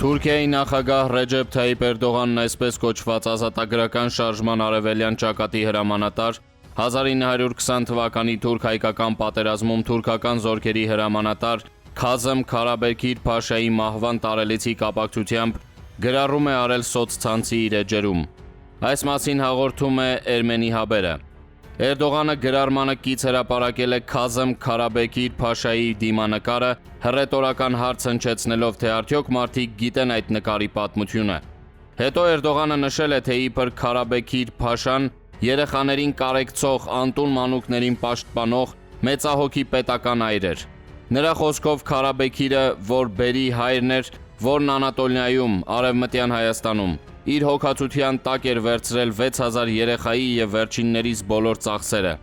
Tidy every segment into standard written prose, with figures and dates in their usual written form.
Թուրքիայի նախագահ Ռեջեփ Թայիփ Էրդողանն այսպես կոչված ազատագրական շարժման արևելյան ճակատի հրամանատար, 1920 թվականի թուրք-հայկական պատերազմում թուրքական զորքերի հրամանատար Քազեմ Քարաբեկիր Փաշայի մահվան տարելիցի կապակցությամբ գրառում է արել սոցցանցի իր էջերում։ Այս մասին հաղորդում է Էրմենի Հաբերը։ Էրդողանը գրառմանը կից հրապարակել է Քազեմ Քարաբեկիր Փաշայի դիմանկարը, հռետորական հարց հնչեցնելով, թե արդյոք մարդիկ գիտեն այդ նկարի պատմությունը։ Հետո Էրդողանը նշել է, թե իբր Քարաբեկիր Փաշան երեխաներին կարեկցող, անտուն մանուկներին պաշտպանող մեծահոգի պետական այր էր։ Նրա խոսքով Քարաբեկիրը, որ բերի հայրն էր, որն Անատոլիայում, Արևմտյան Հայաստանում, իր հոգացության տակ էր վերցրել 6000 երեխայի եւ վերջիններից բոլոր ծախսերը։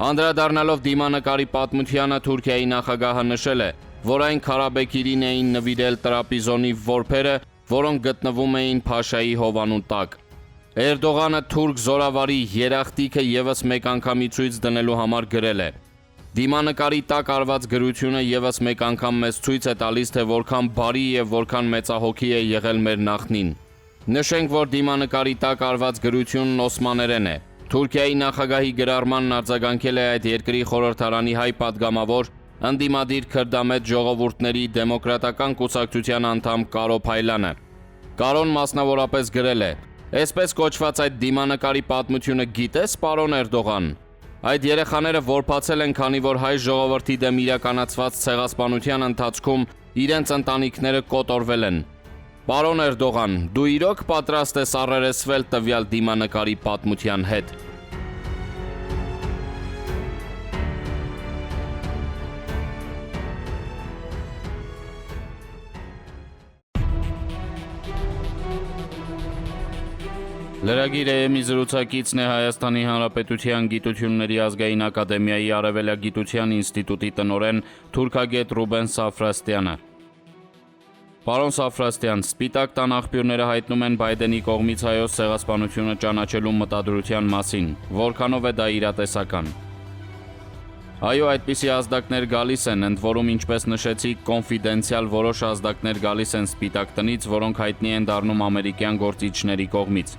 Անդրադառնալով դիմանկարի պատմությանը, Թուրքիայի նախագահը նշել է, որ այն Քարաբեկիրին էին նվիրել տրապիզոնի որբերը, որոնք գտնվում էին Փաշայի հովանու տակ։ Էրդողանը թուրք զորավարի երախտիկը եւս մեկ անգամի ցույց դնելու համար գրել է. Դիմանկարի տակ արված գրությունը եւս մեկ անգամ մեզ ցույց է տալիս, թե որքան բարի եւ որքան մեծահոգի է եղել մեր նախնին։ Նշենք, որ դիմանկարի տակ արված գրությունն օսմաներեն է։ Թուրքիայի նախագահի գրառմանն արձագանքել է այդ երկրի խորհրդարանի հայ падգամավոր, ընդդիմադիր քրդամետ ժողովուրդների դեմոկրատական կուսակցության անդամ Կարո Փայլանը։ Կարոն մասնավորապես գրել է. «Այսպես կոչված այդ դիմանկարի պատմությունը գիտես, պարոն Էրդողան։ Այդ երեխաները որբացել են, քանի որ հայ ժողովրդի դեմ իրականացված ցեղասպանության ընթացքում իրենց ընտանիքները կոտորվել են։ Պարոն Էրդողան, դու իրոք պատրաստ ես առերեսվել տվյալ դիմանկարի պատմության հետ»։ Լրագիր EM-ի զրուցակիցն է Հայաստանի Հանրապետության Գիտությունների ազգային ակադեմիայի Արևելագիտության ինստիտուտի տնօրեն թուրքագետ Ռուբեն Սաֆրաստյանը։ Պարոն Սաֆրաստյան, Սպիտակ տան աղբյուրները հայտնում են Բայդենի կողմից հայոց ցեղասպանությունը ճանաչելու մտադրության մասին։ Որքանով է դա իրատեսական։ Այո, այդպիսի ազդակներ գալիս են, ընդ որում, ինչպես նշեցիք, կոնֆիդենցիալ որոշ ազդակներ գալիս են Սպիտակ տնից, որոնք հայտնի են դառնում ամերիկյան գործիչների կողմից։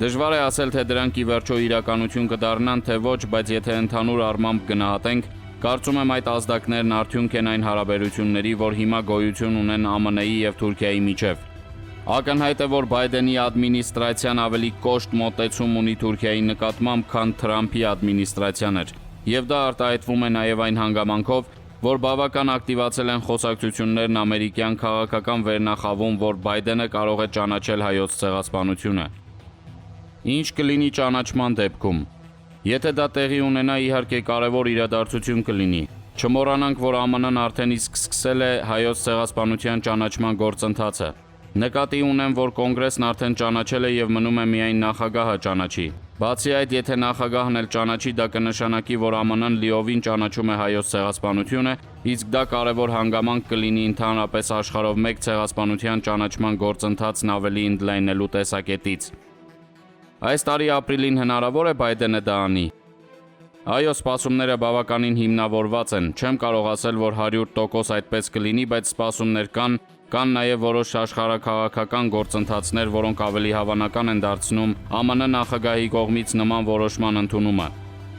Դժվար է ասել, թե դրանք ի վերջո իրականություն կդառնան, թե ոչ, բայց եթե ընդհանուր առմամբ գնահատենք, կարծում եմ այդ ազդակներն արդյունք են այն հարաբերությունների, որ հիմա գոյություն ունեն ԱՄՆ-ի եւ Թուրքիայի միջև։ Ակնհայտ է, որ Բայդենի ադմինիստրացիան ավելի կոշտ մոտեցում ունի Թուրքիայի նկատմամբ, քան Թրամփի ադմինիստրացիան էր, եւ դա արտահայտվում է նաեւ այն հանգամանքով, որ բավական ակտիվացել են խոսակցություններն ամերիկյան քաղաքական վերնախավում, որ Բայդենը կարող է ճանաչել հայոց ցեղասպանությունը։ Ինչ կլինի ճանաչման դեպքում։ Եթե դա տեղի ունենա, իհարկե կարևոր իրադարձություն կլինի։ Չմոռանանք, որ ԱՄՆ-ն արդեն իսկ սկսել է հայոց ցեղասպանության ճանաչման գործընթացը։ Նկատի ունեմ, որ կոնգրեսն արդեն ճանաչել է եւ մնում է միայն նախագահը ճանաչի։ Բացի այդ, եթե նախագահն էլ ճանաչի, դա կնշանակի, որ ԱՄՆ-ն լիովին ճանաչում է հայոց ցեղասպանությունը, իսկ դա կարևոր հանգամանք կլինի ընդհանրապես աշխարհով մեկ ցեղասպանության ճանաչման գործընթացն ավելի ընդլայնելու տեսակետից։ Այս տարի ապրիլին հնարավոր է Բայդենը դա անի։ Այո, սպասումները բավականին հիմնավորված են։ Չեմ կարող ասել, որ 100% այդպես կլինի, բայց սպասումներ կան նաև որոշ աշխարհաքաղաքական գործընթացներ, որոնք ավելի հավանական են դարձնում ԱՄՆ նախագահի կողմից նման որոշման ընդունումը։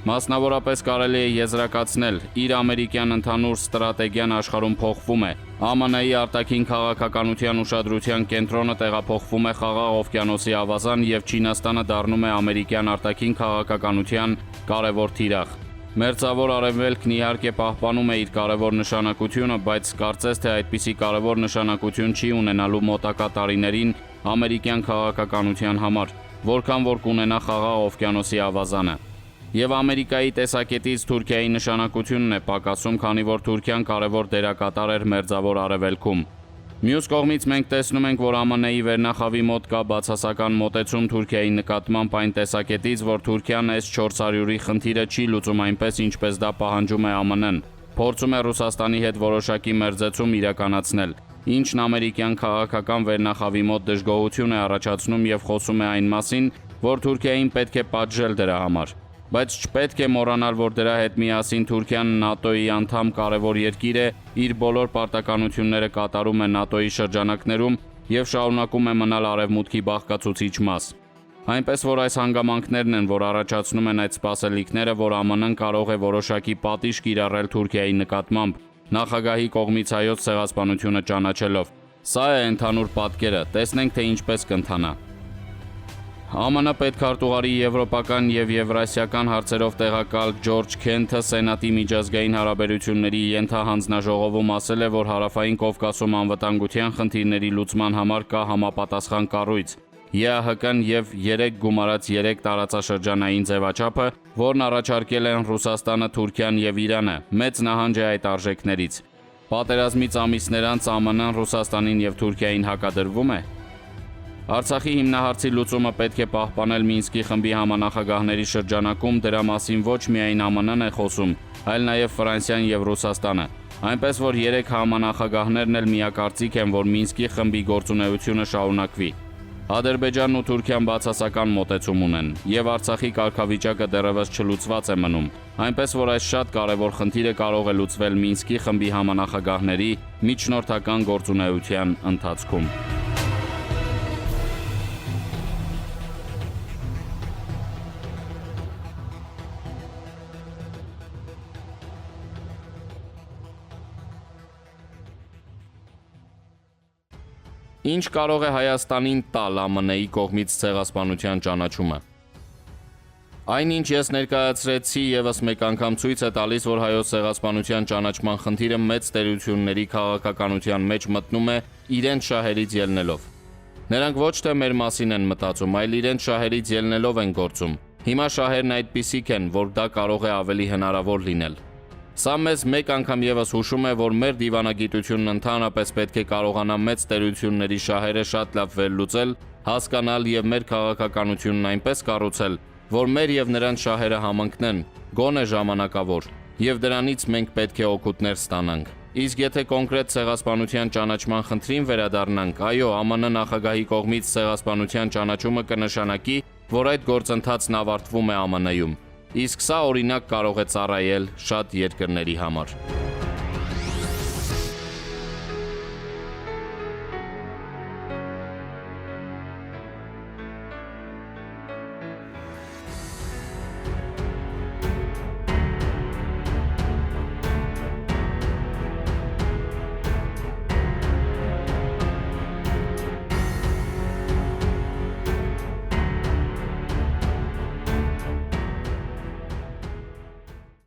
Մասնավորապես կարելի է եզրակացնել, իր ամերիկյան ընդհանուր ստրատեգիան աշխարհում փոխվում է։ ԱՄՆ-ի արտաքին քաղաքականության ուշադրության կենտրոնը տեղափոխվում է Խաղաղ օվկիանոսի ավազան եւ Չինաստանը դառնում է ամերիկյան արտաքին քաղաքականության կարևոր թիրախ։ Մերձավոր Արևելքն իհարկե պահպանում է իր կարևոր նշանակությունը, բայց կարծես թե այդպիսի կարևոր նշանակություն չի ունենալու մոտակա տարիներին ամերիկյան քաղաքականության համար, որքան որ կունենա Խաղաղ օվկիանոսի ավազանը։ Եվ Ամերիկայի տեսակետից Թուրքիայի նշանակությունն է պակասում, քանի որ Թուրքիան կարևոր դերակատար էր Մերձավոր Արևելքում։ Մյուս կողմից մենք տեսնում ենք, որ ԱՄՆ-ի վերնախավի մոտ կա բացասական մոտեցում Թուրքիայի նկատմամբ այն տեսակետից, որ Թուրքիան S-400-ի խնդիրը չի լուծում այնպես, ինչպես դա պահանջում է ԱՄՆ-ն։ Փորձում է Ռուսաստանի հետ որոշակի մերձեցում իրականացնել, ինչն ամերիկյան քաղաքական վերնախավի մոտ դժգոհություն է առաջացնում եւ խոսում է այն մասին, որ Թուրքիային պետք է պատժել դրա համար։ Բայց չպետք է մոռանալ, որ դրա հետ միասին Թուրքիան ՆԱՏՕ-ի անդամ կարևոր երկիր է, իր բոլոր պարտականությունները կատարում է ՆԱՏՕ-ի շրջանակներում եւ շարունակում է մնալ Արևմուտքի բաղկացուցիչ մաս։ Այնպես որ այս հանգամանքներն են, որ առաջացնում են այդ սպասելիքները, որ ԱՄՆ-ն կարող է որոշակի պատիժ կիրառել Թուրքիայի նկատմամբ, նախագահի կողմից հայոց ցեղասպանությունը ճանաչելով։ Սա է ընդհանուր պատկերը, տեսնենք թե ինչպես կընթանա։ ԱՄՆ պետքարտուղարի եվրոպական եւ եվրասիական հարցերով տեղակալ Ջորջ Քենթը Սենատի միջազգային հարաբերությունների ենթահանձնաժողովում ասել է, որ Հարավային Կովկասում անվտանգության խնդիրների լուծման համար կա համապատասխան կառույց՝ ԵԱՀԿ-ն եւ 3 գումարած 3 տարածաշրջանային ձևաչափը, որն առաջարկել են Ռուսաստանը, Թուրքիան եւ Իրանը, մեծ նահանջ է այդ արժեքներից։ Պատերազմից ամիսներ անց ԱՄՆ-ն Ռուսաստանին եւ Թուրքիային հակադրվում է։ Արցախի հիմնահարցի լուծումը պետք է պահպանել Մինսկի խմբի համանախագահների շրջանակում, դրա մասին ոչ միայն ԱՄՆ-ն է խոսում, այլ նաև Ֆրանսիան եւ Ռուսաստանը։ Այնպես որ 3 համանախագահներն էլ միակարծիք են, որ Մինսկի խմբի գործունեությունը շարունակվի։ Ադրբեջանն ու Թուրքիան բացասական մոտեցում ունեն, եւ Արցախի կարգավիճակը դեռևս չլուծված է մնում։ Այնպես որ այս շատ կարևոր խնդիրը կարող է լուծվել Մինսկի խմբի համանախագահների միջնորդական գործունեության ընթացքում։ Ինչ կարող է Հայաստանին տալ ԱՄՆ-ի կողմից ցեղասպանության ճանաչումը։ Այնինչ ես ներկայացրեցի եւս մեկ անգամ ցույց է տալիս, որ հայոց ցեղասպանության ճանաչման խնդիրը մեծ տերությունների քաղաքականության մեջ մտնում է իրենց շահերից ելնելով։ Նրանք ոչ թե մեր մասին են մտածում, այլ իրենց շահերից ելնելով են գործում։ Հիմա շահերն այդպիսիք են, որ դա կարող է ավելի հնարավոր լինել։ Սա մեզ մեկ անգամ եւս հուշում է, որ մեր դիվանագիտությունն ընդհանրապես պետք է կարողանա մեծ տերությունների շահերը շատ լավ վերլուծել, հասկանալ եւ մեր քաղաքականությունն այնպես կառուցել, որ մեր եւ նրանց շահերը համընկնեն, գոնե ժամանակավոր, եւ դրանից մենք պետք է օգուտներ ստանանք։ Իսկ եթե կոնկրետ ցեղասպանության ճանաչման խնդրին վերադառնանք, այո, ԱՄՆ նախագահի կողմից ցեղասպանության ճանաչումը կնշանակի, որ այդ գործընթացն ավարտվում է ԱՄՆ-ում։ Իսկ սա օրինակ կարող է ծառայել շատ երկրների համար։